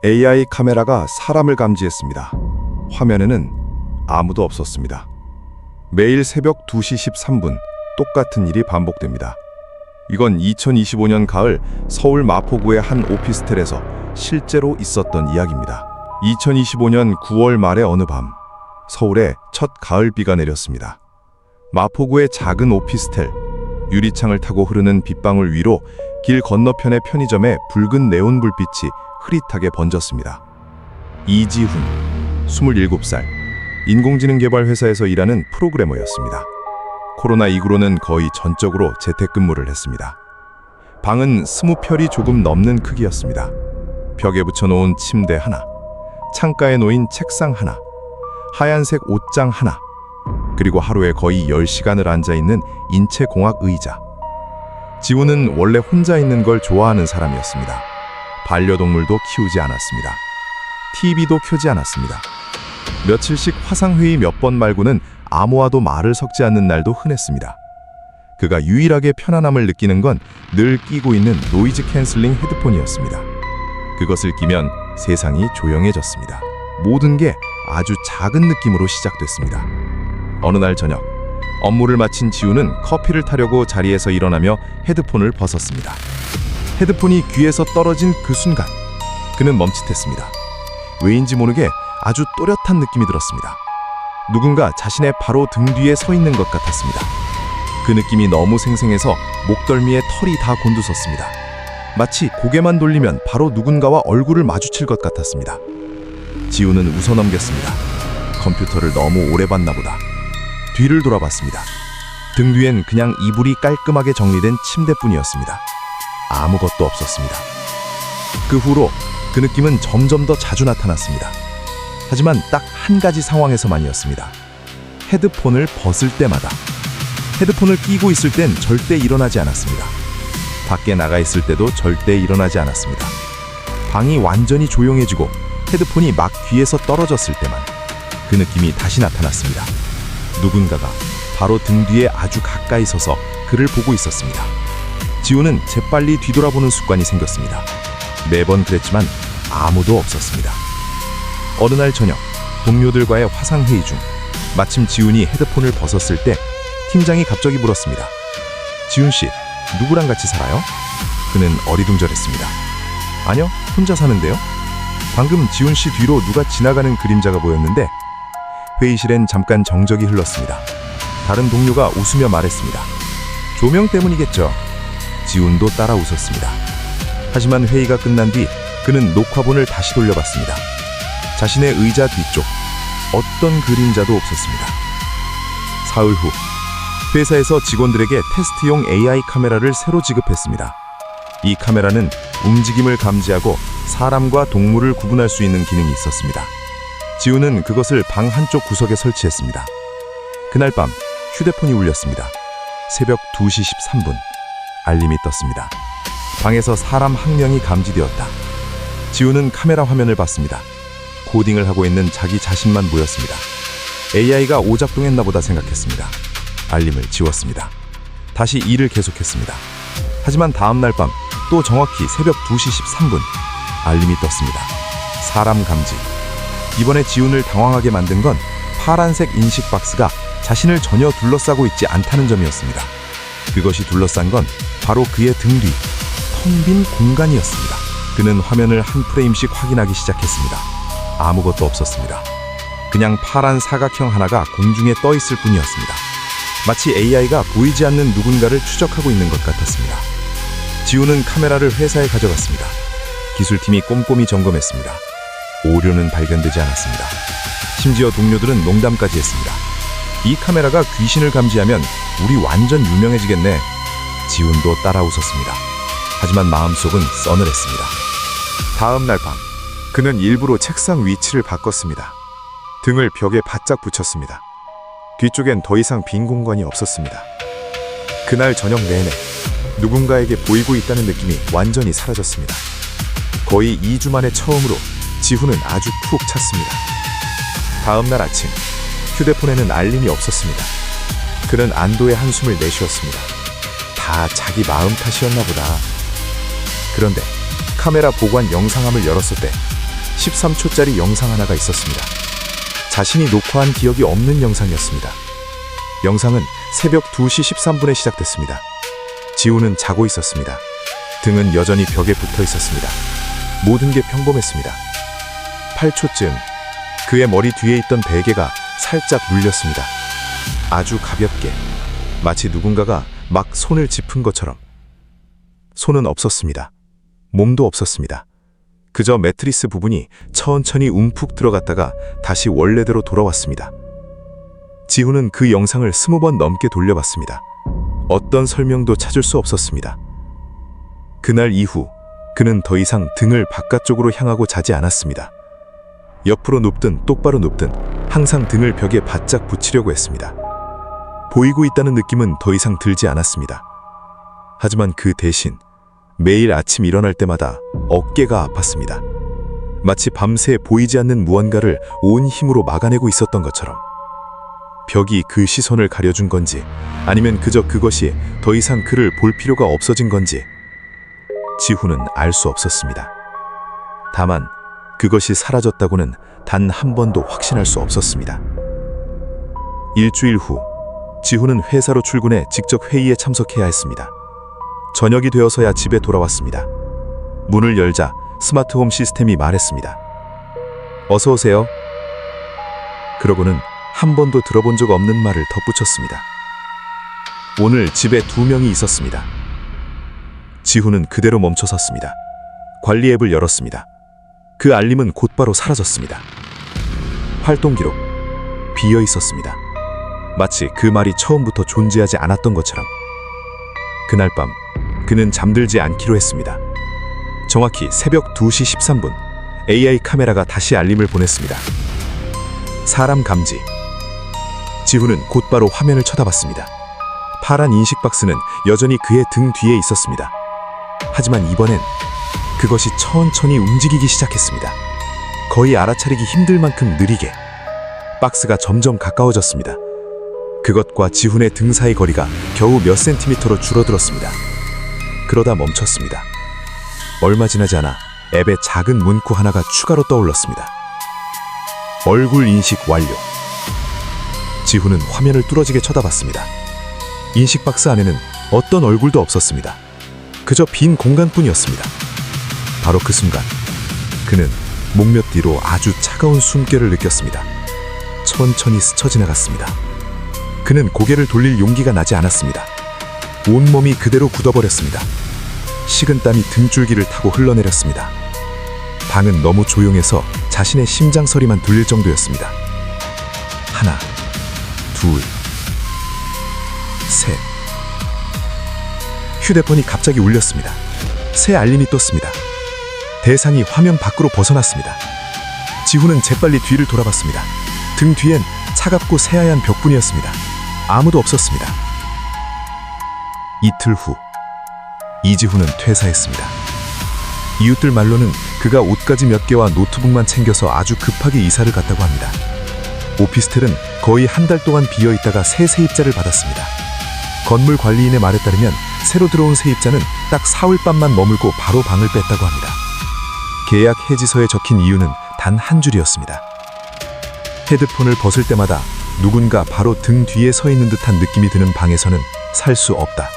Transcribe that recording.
AI 카메라가 사람을 감지했습니다. 화면에는 아무도 없었습니다. 매일 새벽 2시 13분 똑같은 일이 반복됩니다. 이건 2025년 가을 서울 마포구의 한 오피스텔에서 실제로 있었던 이야기입니다. 2025년 9월 말의 어느 밤, 서울에 첫 가을비가 내렸습니다. 마포구의 작은 오피스텔, 유리창을 타고 흐르는 빗방울 위로 길 건너편의 편의점에 붉은 네온 불빛이 흐릿하게 번졌습니다. 이지훈, 27살, 인공지능 개발 회사에서 일하는 프로그래머였습니다. 코로나19로는 거의 전적으로 재택근무를 했습니다. 방은 20평이 조금 넘는 크기였습니다. 벽에 붙여놓은 침대 하나, 창가에 놓인 책상 하나, 하얀색 옷장 하나, 그리고 하루에 거의 10시간을 앉아있는 인체공학 의자. 지훈은 원래 혼자 있는 걸 좋아하는 사람이었습니다. 반려동물도 키우지 않았습니다. TV도 켜지 않았습니다. 며칠씩 화상회의 몇 번 말고는 아무와도 말을 섞지 않는 날도 흔했습니다. 그가 유일하게 편안함을 느끼는 건 늘 끼고 있는 노이즈 캔슬링 헤드폰이었습니다. 그것을 끼면 세상이 조용해졌습니다. 모든 게 아주 작은 느낌으로 시작됐습니다. 어느 날 저녁, 업무를 마친 지훈은 커피를 타려고 자리에서 일어나며 헤드폰을 벗었습니다. 헤드폰이 귀에서 떨어진 그 순간, 그는 멈칫했습니다. 왜인지 모르게 아주 또렷한 느낌이 들었습니다. 누군가 자신의 바로 등 뒤에 서 있는 것 같았습니다. 그 느낌이 너무 생생해서 목덜미에 털이 다 곤두섰습니다. 마치 고개만 돌리면 바로 누군가와 얼굴을 마주칠 것 같았습니다. 지훈은 웃어넘겼습니다. 컴퓨터를 너무 오래 봤나 보다. 뒤를 돌아봤습니다. 등 뒤엔 그냥 이불이 깔끔하게 정리된 침대뿐이었습니다. 아무것도 없었습니다. 그 후로 그 느낌은 점점 더 자주 나타났습니다. 하지만 딱 한 가지 상황에서만이었습니다. 헤드폰을 벗을 때마다. 헤드폰을 끼고 있을 땐 절대 일어나지 않았습니다. 밖에 나가 있을 때도 절대 일어나지 않았습니다. 방이 완전히 조용해지고 헤드폰이 막 귀에서 떨어졌을 때만 그 느낌이 다시 나타났습니다. 누군가가 바로 등 뒤에 아주 가까이 서서 그를 보고 있었습니다. 지훈은 재빨리 뒤돌아보는 습관이 생겼습니다. 매번 그랬지만 아무도 없었습니다. 어느 날 저녁, 동료들과의 화상회의 중 마침 지훈이 헤드폰을 벗었을 때 팀장이 갑자기 물었습니다. 지훈 씨, 누구랑 같이 살아요? 그는 어리둥절했습니다. 아니요, 혼자 사는데요. 방금 지훈 씨 뒤로 누가 지나가는 그림자가 보였는데. 회의실엔 잠깐 정적이 흘렀습니다. 다른 동료가 웃으며 말했습니다. 조명 때문이겠죠. 지훈도 따라 웃었습니다. 하지만 회의가 끝난 뒤 그는 녹화본을 다시 돌려봤습니다. 자신의 의자 뒤쪽 어떤 그림자도 없었습니다. 사흘 후 회사에서 직원들에게 테스트용 AI 카메라를 새로 지급했습니다. 이 카메라는 움직임을 감지하고 사람과 동물을 구분할 수 있는 기능이 있었습니다. 지훈은 그것을 방 한쪽 구석에 설치했습니다. 그날 밤 휴대폰이 울렸습니다. 새벽 2시 13분 알림이 떴습니다. 방에서 사람 한 명이 감지되었다. 지훈은 카메라 화면을 봤습니다. 코딩을 하고 있는 자기 자신만 보였습니다. AI가 오작동했나 보다 생각했습니다. 알림을 지웠습니다. 다시 일을 계속했습니다. 하지만 다음 날 밤 또 정확히 새벽 2시 13분 알림이 떴습니다. 사람 감지. 이번에 지훈을 당황하게 만든 건 파란색 인식 박스가 자신을 전혀 둘러싸고 있지 않다는 점이었습니다. 그것이 둘러싼 건 바로 그의 등 뒤, 텅 빈 공간이었습니다. 그는 화면을 한 프레임씩 확인하기 시작했습니다. 아무것도 없었습니다. 그냥 파란 사각형 하나가 공중에 떠 있을 뿐이었습니다. 마치 AI가 보이지 않는 누군가를 추적하고 있는 것 같았습니다. 지훈은 카메라를 회사에 가져갔습니다. 기술팀이 꼼꼼히 점검했습니다. 오류는 발견되지 않았습니다. 심지어 동료들은 농담까지 했습니다. 이 카메라가 귀신을 감지하면 우리 완전 유명해지겠네. 지훈도 따라 웃었습니다. 하지만 마음속은 서늘했습니다. 다음 날 밤, 그는 일부러 책상 위치를 바꿨습니다. 등을 벽에 바짝 붙였습니다. 뒤쪽엔 더 이상 빈 공간이 없었습니다. 그날 저녁 내내 누군가에게 보이고 있다는 느낌이 완전히 사라졌습니다. 거의 2주 만에 처음으로 지훈은 아주 푹 찼습니다. 다음 날 아침, 휴대폰에는 알림이 없었습니다. 그는 안도의 한숨을 내쉬었습니다. 다 자기 마음 탓이었나 보다. 그런데 카메라 보관 영상함을 열었을 때 13초짜리 영상 하나가 있었습니다. 자신이 녹화한 기억이 없는 영상이었습니다. 영상은 새벽 2시 13분에 시작됐습니다. 지우는 자고 있었습니다. 등은 여전히 벽에 붙어 있었습니다. 모든 게 평범했습니다. 8초쯤 그의 머리 뒤에 있던 베개가 살짝 눌렸습니다. 아주 가볍게, 마치 누군가가 막 손을 짚은 것처럼. 손은 없었습니다. 몸도 없었습니다. 그저 매트리스 부분이 천천히 움푹 들어갔다가 다시 원래대로 돌아왔습니다. 지훈은 그 영상을 20번 넘게 돌려봤습니다. 어떤 설명도 찾을 수 없었습니다. 그날 이후 그는 더 이상 등을 바깥쪽으로 향하고 자지 않았습니다. 옆으로 눕든 똑바로 눕든 항상 등을 벽에 바짝 붙이려고 했습니다. 보이고 있다는 느낌은 더 이상 들지 않았습니다. 하지만 그 대신 매일 아침 일어날 때마다 어깨가 아팠습니다. 마치 밤새 보이지 않는 무언가를 온 힘으로 막아내고 있었던 것처럼. 벽이 그 시선을 가려준 건지 아니면 그저 그것이 더 이상 그를 볼 필요가 없어진 건지 지훈은 알 수 없었습니다. 다만 그것이 사라졌다고는 단 한 번도 확신할 수 없었습니다. 일주일 후 지훈은 회사로 출근해 직접 회의에 참석해야 했습니다. 저녁이 되어서야 집에 돌아왔습니다. 문을 열자 스마트홈 시스템이 말했습니다. 어서 오세요. 그러고는 한 번도 들어본 적 없는 말을 덧붙였습니다. 오늘 집에 2명이 있었습니다. 지훈은 그대로 멈춰섰습니다. 관리 앱을 열었습니다. 그 알림은 곧바로 사라졌습니다. 활동 기록, 비어 있었습니다. 마치 그 말이 처음부터 존재하지 않았던 것처럼. 그날 밤 그는 잠들지 않기로 했습니다. 정확히 새벽 2시 13분 AI 카메라가 다시 알림을 보냈습니다. 사람 감지. 지훈은 곧바로 화면을 쳐다봤습니다. 파란 인식 박스는 여전히 그의 등 뒤에 있었습니다. 하지만 이번엔 그것이 천천히 움직이기 시작했습니다. 거의 알아차리기 힘들 만큼 느리게. 박스가 점점 가까워졌습니다. 그것과 지훈의 등 사이 거리가 겨우 몇 센티미터로 줄어들었습니다. 그러다 멈췄습니다. 얼마 지나지 않아 앱에 작은 문구 하나가 추가로 떠올랐습니다. 얼굴 인식 완료. 지훈은 화면을 뚫어지게 쳐다봤습니다. 인식 박스 안에는 어떤 얼굴도 없었습니다. 그저 빈 공간뿐이었습니다. 바로 그 순간 그는 목몇 뒤로 아주 차가운 숨결을 느꼈습니다. 천천히 스쳐 지나갔습니다. 그는 고개를 돌릴 용기가 나지 않았습니다. 온몸이 그대로 굳어버렸습니다. 식은땀이 등줄기를 타고 흘러내렸습니다. 방은 너무 조용해서 자신의 심장 소리만 들릴 정도였습니다. 하나, 둘, 셋. 휴대폰이 갑자기 울렸습니다. 새 알림이 떴습니다. 대상이 화면 밖으로 벗어났습니다. 지훈은 재빨리 뒤를 돌아봤습니다. 등 뒤엔 차갑고 새하얀 벽뿐이었습니다. 아무도 없었습니다. 이틀 후 이지훈은 퇴사했습니다. 이웃들 말로는 그가 옷가지 몇 개와 노트북만 챙겨서 아주 급하게 이사를 갔다고 합니다. 오피스텔은 거의 한 달 동안 비어있다가 새 세입자를 받았습니다. 건물 관리인의 말에 따르면 새로 들어온 세입자는 딱 사흘 밤만 머물고 바로 방을 뺐다고 합니다. 계약 해지서에 적힌 이유는 단 한 줄이었습니다. 헤드폰을 벗을 때마다 누군가 바로 등 뒤에 서 있는 듯한 느낌이 드는 방에서는 살 수 없다.